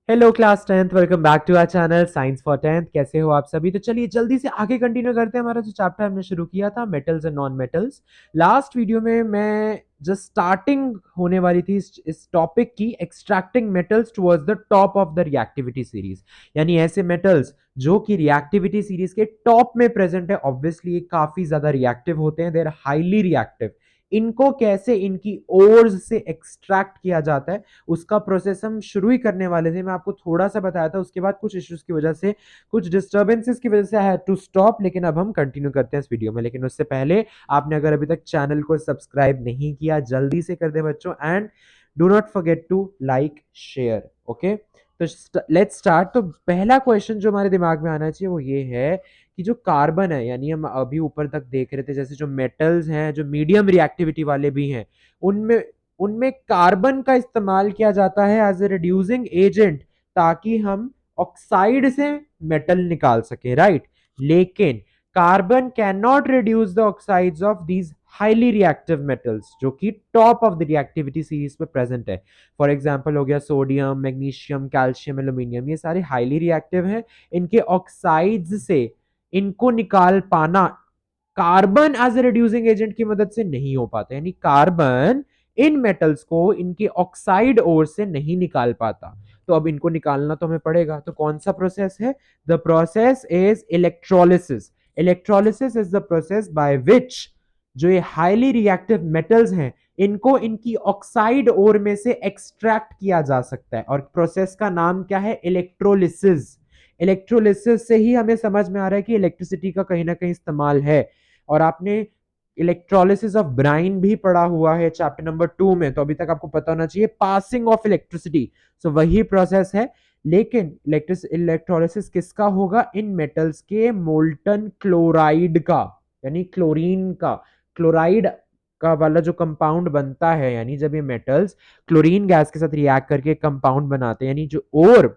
Hello class 10th, welcome back to our channel science for 10th। कैसे हो आप सभी? तो चलिए जल्दी से आगे कंटिन्यू करते हैं हमारा जो चैप्टर हमने शुरू किया था, metals and non metals. Last video में मैं जस्ट स्टार्टिंग होने वाली थी इस टॉपिक की, extracting metals towards the top of the reactivity series. यानी ऐसे मेटल्स जो कि रिएक्टिविटी सीरीज के टॉप में प्रेजेंट है। ऑब्वियसली ये काफी ज्यादा रिएक्टिव होते हैं, दे आर हाईली रिएक्टिव। इनको कैसे इनकी ओर्स से एक्सट्रैक्ट किया जाता है उसका प्रोसेस हम शुरू ही करने वाले थे। मैं आपको थोड़ा सा बताया था, उसके बाद कुछ इश्यूज की वजह से, कुछ डिस्टर्बेंसेस की वजह से आई हैड टू स्टॉप। लेकिन अब हम कंटिन्यू करते हैं इस वीडियो में। लेकिन उससे पहले आपने अगर अभी तक चैनल को सब्सक्राइब नहीं किया, जल्दी से कर दे बच्चों। And do not forget to like share. Okay, तो लेट्स स्टार्ट। तो पहला क्वेश्चन जो हमारे दिमाग में आना चाहिए वो ये है कि जो कार्बन है, यानी हम अभी ऊपर तक देख रहे थे, जैसे जो मेटल्स हैं जो मीडियम रिएक्टिविटी वाले भी हैं, उनमें उनमें कार्बन का इस्तेमाल किया जाता है एज ए रिड्यूसिंग एजेंट, ताकि हम ऑक्साइड से मेटल निकाल सके, राइट। लेकिन carbon can not reduce the oxides of these highly reactive metals जो कि top of the reactivity series पे प्रेजेंट है। फॉर एग्जांपल हो गया सोडियम, मैग्नीशियम, कैल्शियम, एल्यूमिनियम, ये सारे हाईली रिएक्टिव हैं। इनके ऑक्साइड्स से इनको निकाल पाना carbon as a reducing agent की मदद से नहीं हो पाता। यानी कार्बन इन मेटल्स को इनके ऑक्साइड ओर से नहीं निकाल पाता। तो अब इनको निकालना तो हमें पड़ेगा। तो कौन सा प्रोसेस है? The process is electrolysis. Electrolysis is the process by which जो ये हाईली रिएक्टिव मेटल्स हैं इनको इनकी ऑक्साइड ओर में से एक्सट्रैक्ट किया जा सकता है। और प्रोसेस का नाम क्या है? इलेक्ट्रोलिसिस। इलेक्ट्रोलिसिस से ही हमें समझ में आ रहा है कि इलेक्ट्रिसिटी का कहीं ना कहीं इस्तेमाल है। और आपने इलेक्ट्रोलिसिस ऑफ ब्राइन भी पढ़ा हुआ है चैप्टर नंबर 2 में, तो अभी तक आपको पता होना चाहिए पासिंग ऑफ इलेक्ट्रिसिटी। सो वही प्रोसेस है। लेकिन इलेक्ट्रोलिसिस किसका होगा? इन मेटल्स के मोल्टन क्लोराइड का, यानी क्लोरीन का, क्लोराइड का वाला जो कंपाउंड बनता है। यानी जब ये मेटल्स क्लोरीन गैस के साथ रिएक्ट करके कंपाउंड बनाते हैं, यानी जो और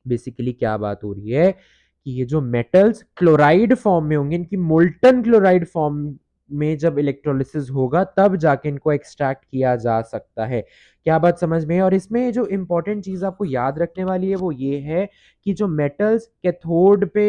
बेसिकली क्या बात हो रही है कि ये जो मेटल्स क्लोराइड फॉर्म में होंगे, इनकी मोल्टन क्लोराइड फॉर्म में जब इलेक्ट्रोलिसिस होगा तब जाके इनको एक्सट्रैक्ट किया जा सकता है। क्या बात समझ में है? और इसमें जो इंपॉर्टेंट चीज आपको याद रखने वाली है वो ये है कि जो मेटल्स कैथोड पे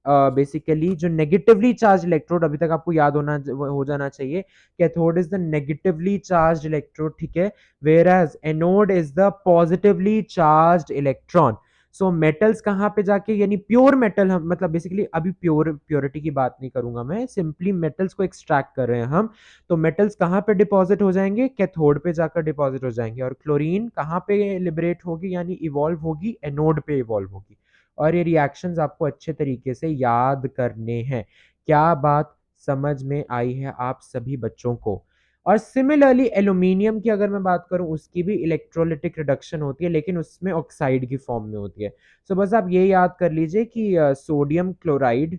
बेसिकली जो नेगेटिवली चार्ज इलेक्ट्रोड, अभी तक आपको याद होना हो जाना चाहिए, cathode is the negatively charge electrode, ठीक है, whereas anode is the positively charge electron. So metals कहाँ पे जाके, यानी प्योर मेटल, हम मतलब बेसिकली अभी प्योरिटी की बात नहीं करूंगा मैं, सिंपली मेटल्स को एक्सट्रैक्ट कर रहे हैं हम। तो मेटल्स कहाँ पे डिपॉजिट हो जाएंगे? कैथोड पे जाकर डिपॉजिट हो जाएंगे। और क्लोरीन कहाँ पे लिबरेट होगी, यानी इवॉल्व होगी? एनोड पे इवॉल्व होगी। और ये रिएक्शंस आपको अच्छे तरीके से याद करने हैं। क्या बात समझ में आई है आप सभी बच्चों को? और सिमिलरली एल्यूमिनियम की अगर मैं बात करूं, उसकी भी इलेक्ट्रोलिटिक रिडक्शन होती है, लेकिन उसमें ऑक्साइड की फॉर्म में होती है। सो बस आप ये याद कर लीजिए कि सोडियम क्लोराइड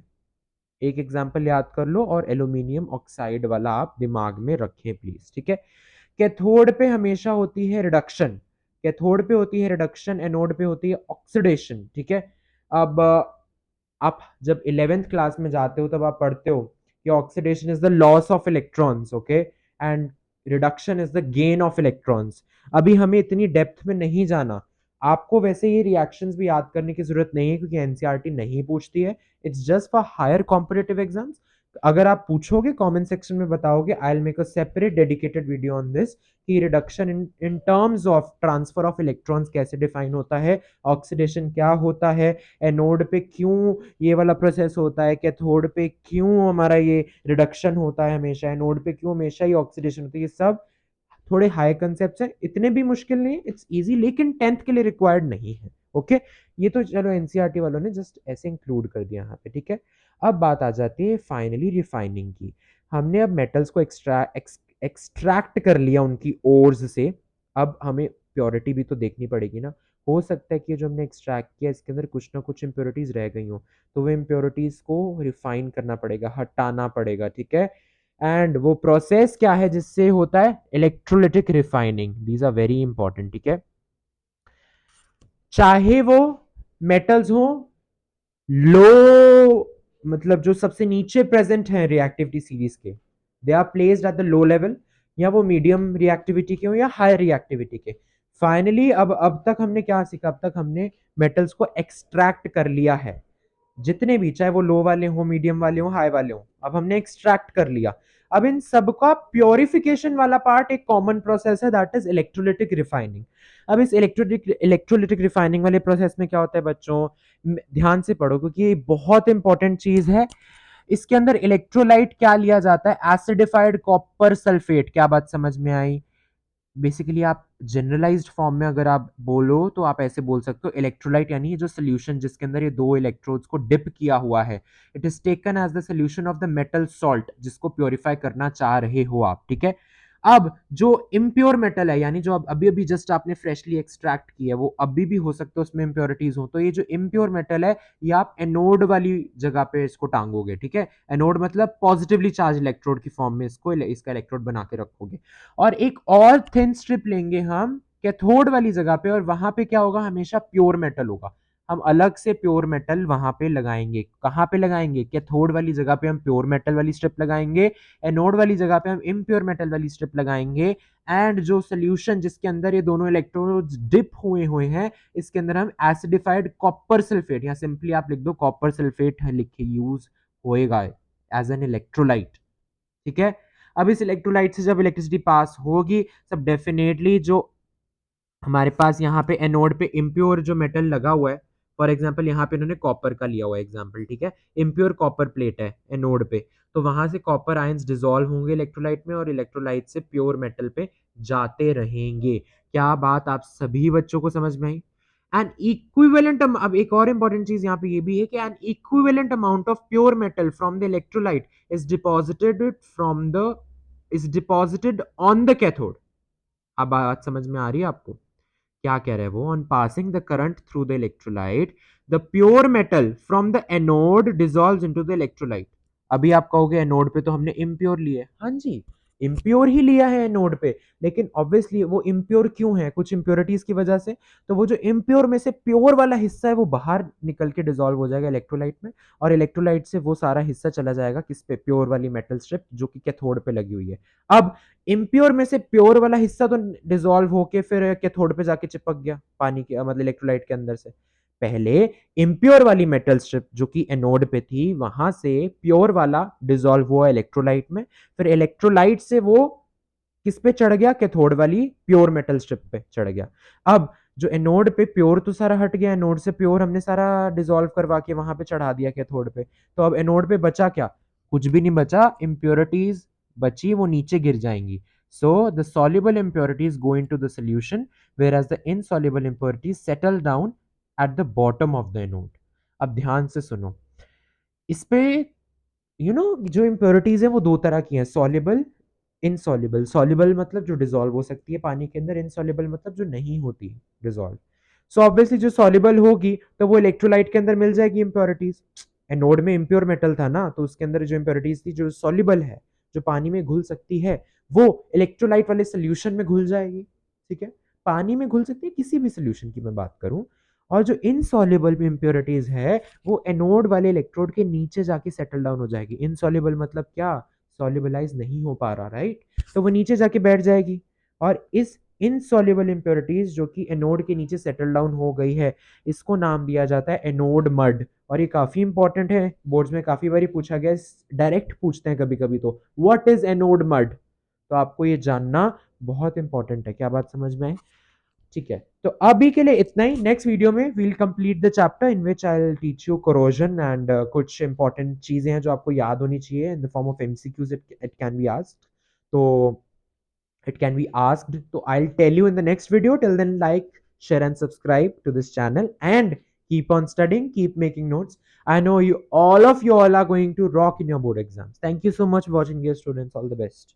एक एग्जांपल याद कर लो, और एल्यूमिनियम ऑक्साइड वाला आप दिमाग में रखें प्लीज, ठीक है। कैथोड पे हमेशा होती है रिडक्शन, कैथोड पे होती है रिडक्शन, एनोड पे होती है ऑक्सीडेशन, ठीक है। अब आप जब 11th क्लास में जाते हो तब आप पढ़ते हो कि oxidation is the loss of electrons, okay, and reduction is the gain of electrons. अभी हमें इतनी डेप्थ में नहीं जाना। आपको वैसे ये रिएक्शंस भी याद करने की जरूरत नहीं है क्योंकि एनसीईआरटी नहीं पूछती है। It's just for higher competitive exams. अगर आप पूछोगे कमेंट सेक्शन में बताओगे, I will make a separate dedicated video on this कि reduction in terms of transfer of electrons कैसे डिफाइन होता है, ऑक्सीडेशन क्या होता है, एनोड पे क्यों ये वाला प्रोसेस होता है, कैथोड पे क्यों हमारा ये रिडक्शन होता है हमेशा, एनोड पे क्यों हमेशा ही ऑक्सीडेशन होती है। ये सब थोड़े हाई कंसेप्ट हैं, इतने भी मुश्किल नहीं है, इट्स इजी, लेकिन 10th के लिए रिक्वायर्ड नहीं है। ओके, ये तो चलो एनसीईआरटी वालों ने जस्ट ऐसे इंक्लूड कर दिया यहाँ पे, ठीक है। अब बात आ जाती है फाइनली रिफाइनिंग की। हमने अब मेटल्स को एक्सट्रैक्ट कर लिया उनकी ओर्स से। अब हमें प्योरिटी भी तो देखनी पड़ेगी ना। हो सकता है कि जो हमने एक्सट्रैक्ट किया इसके अंदर कुछ ना कुछ इम्प्योरिटीज रह गई हो, तो वो इम्प्योरिटीज को रिफाइन करना पड़ेगा, हटाना पड़ेगा, ठीक है। एंड वो प्रोसेस क्या है जिससे होता है? Electrolytic refining. These are very important, ठीक है। चाहे वो मेटल्स हो लो, मतलब जो सबसे नीचे प्रेजेंट है रिएक्टिविटी सीरीज के, they are placed at the low level, या वो मीडियम रिएक्टिविटी के हो या हाई रिएक्टिविटी के। फाइनली अब तक हमने क्या सीखा, अब तक हमने मेटल्स को एक्सट्रैक्ट कर लिया है, जितने भी, चाहे वो लो वाले हो, मीडियम वाले हो, हाई वाले हो, अब हमने एक्सट्रैक्ट कर लिया। अब इन सबका प्योरिफिकेशन वाला पार्ट एक कॉमन प्रोसेस है, दैट इज इलेक्ट्रोलिटिक रिफाइनिंग। अब इस इलेक्ट्रोलिटिक रिफाइनिंग वाले प्रोसेस में क्या होता है बच्चों, ध्यान से पढ़ो क्योंकि ये बहुत इंपॉर्टेंट चीज है। इसके अंदर इलेक्ट्रोलाइट क्या लिया जाता है, एसिडिफाइड कॉपर सल्फेट। क्या बात समझ में आई? बेसिकली आप जनरलाइज्ड फॉर्म में अगर आप बोलो तो आप ऐसे बोल सकते हो, इलेक्ट्रोलाइट यानी ये जो सोल्यूशन जिसके अंदर ये दो इलेक्ट्रोड्स को डिप किया हुआ है, it is taken as the solution of the metal salt, जिसको प्योरीफाई करना चाह रहे हो आप, ठीक है। अब जो इम्प्योर मेटल है, यानी जो अभी अभी जस्ट आपने फ्रेशली एक्सट्रैक्ट किया है, वो अभी भी हो सकता है उसमें इम्प्योरिटीज हो, तो ये जो इम्प्योर मेटल है, ये आप एनोड वाली जगह पे इसको टांगोगे, ठीक है। एनोड मतलब पॉजिटिवली चार्ज इलेक्ट्रोड की फॉर्म में इसको इसका इलेक्ट्रोड बना के रखोगे। और एक और थिन स्ट्रिप लेंगे हम कैथोड वाली जगह पे, और वहां पे क्या होगा, हमेशा प्योर मेटल होगा। हम अलग से प्योर मेटल वहां पे लगाएंगे। कहां पे लगाएंगे? कैथोड वाली जगह पे हम प्योर मेटल वाली स्ट्रिप लगाएंगे, एनोड वाली जगह पे हम इम्प्योर मेटल वाली स्ट्रिप लगाएंगे। एंड जो सोल्यूशन जिसके अंदर ये दोनों इलेक्ट्रोड्स डिप हुए हुए हैं, इसके अंदर हम एसिडिफाइड कॉपर सल्फेट, या सिंपली आप लिख दो कॉपर सल्फेट लिख के यूज होएगा एज एन इलेक्ट्रोलाइट, ठीक है। अब इस इलेक्ट्रोलाइट से जब इलेक्ट्रिसिटी पास होगी, सब डेफिनेटली जो हमारे पास यहाँ पे एनोड पे इम्प्योर जो मेटल लगा हुआ है, फॉर एग्जांपल यहाँ पे इन्होंने कॉपर का लिया हुआ है एग्जांपल, ठीक है। इम्प्योर कॉपर प्लेट है एनोड पे, तो वहां से कॉपर आयंस डिसॉल्व होंगे इलेक्ट्रोलाइट में, और इलेक्ट्रोलाइट से प्योर मेटल पे जाते रहेंगे। क्या बात आप सभी बच्चों को समझ में आई? एन इक्विवेलेंट, अब एक और इंपॉर्टेंट चीज यहाँ पे ये भी है कि N equivalent amount of pure metal from the electrolyte is deposited on the cathode. अब बात समझ में आ रही है आपको? क्या कह रहे हैं वो, on passing the current through the electrolyte, the pure metal from the anode dissolves into the electrolyte. अभी आप कहोगे एनोड पे तो हमने इम्प्योर लिया है, हाँ जी, इम्प्योर ही लिया है एनोड पे, लेकिन ऑब्वियसली वो इम्प्योर क्यों है? कुछ इम्प्योरिटीज की वजह से। तो वो जो इम्प्योर में से प्योर वाला हिस्सा है, वो बाहर निकल के डिसॉल्व हो जाएगा इलेक्ट्रोलाइट में, और इलेक्ट्रोलाइट से वो सारा हिस्सा चला जाएगा किस पे? प्योर वाली मेटल स्ट्रिप जो कि कैथोड पे लगी हुई है। अब इम्प्योर में से प्योर वाला हिस्सा तो डिसॉल्व होके फिर कैथोड पे जाके चिपक गया पानी के, मतलब इलेक्ट्रोलाइट के अंदर से। पहले इम्प्योर वाली मेटल स्ट्रिप जो कि एनोड पे थी, वहां से प्योर वाला डिसॉल्व हुआ इलेक्ट्रोलाइट में, फिर इलेक्ट्रोलाइट से वो किस पे चढ़ गया? कैथोड वाली प्योर मेटल स्ट्रिप पे चढ़ गया। अब जो एनोड पे प्योर तो सारा हट गया, एनोड से प्योर हमने सारा डिसॉल्व करवा के वहां पे चढ़ा दिया कैथोड पे, तो अब एनोड पे बचा क्या? कुछ भी नहीं बचा, इम्प्योरिटीज बची, वो नीचे गिर जाएंगी। So the soluble impurities go into the solution, whereas the insoluble impurities settle down at the bottom of the anode। अब ध्यान से सुनो इस पे, जो इम्प्योरिटीज है वो दो तरह की हैं, सॉल्युबल, इनसॉल्युबल। सॉल्युबल मतलब जो डिसॉल्व हो सकती है पानी के अंदर, इनसॉल्युबल मतलब जो नहीं होती डिसॉल्व। सो ऑब्वियसली जो सॉल्युबल होगी तो वो इलेक्ट्रोलाइट के अंदर मिल जाएगी इम्प्योरिटीज। एनोड में इम्प्योर मेटल था ना, तो उसके अंदर जो इम्प्योरिटीज थी जो सॉल्युबल है, जो पानी में घुल सकती है, वो इलेक्ट्रोलाइट वाले सोल्यूशन में घुल जाएगी, ठीक है। पानी में घुल सकती है, किसी भी सोल्यूशन की मैं बात करूं। और जो इनसॉल्युबल इम्प्योरिटीज है, वो एनोड वाले इलेक्ट्रोड के नीचे जाके सेटल डाउन हो जाएगी। इनसॉल्युबल मतलब क्या? सॉल्युबलाइज नहीं हो पा रहा, राइट, तो वो नीचे जाके बैठ जाएगी। और इस इनसॉल्युबल इम्प्योरिटीज जो कि एनोड के नीचे सेटल डाउन हो गई है, इसको नाम दिया जाता है एनोड मड। और ये काफी इंपॉर्टेंट है, बोर्ड्स में काफी बारी पूछा गया, डायरेक्ट पूछते हैं कभी कभी तो, व्हाट इज एनोड मड? तो आपको ये जानना बहुत इंपॉर्टेंट है। क्या बात समझ में है? ठीक है, तो अभी के लिए इतना ही। नेक्स्ट वीडियो में we'll complete the chapter in which I will teach you corrosion and कुछ इंपॉर्टेंट चीजें हैं जो आपको याद होनी चाहिए in the form of MCQs, it can be asked. तो it can be asked, so I'll tell you in the next video. Till then, like, share and subscribe to this channel, and keep on studying, keep making notes. I know you all are going to rock in your board exams. Thank you so much for watching, dear students. All the best.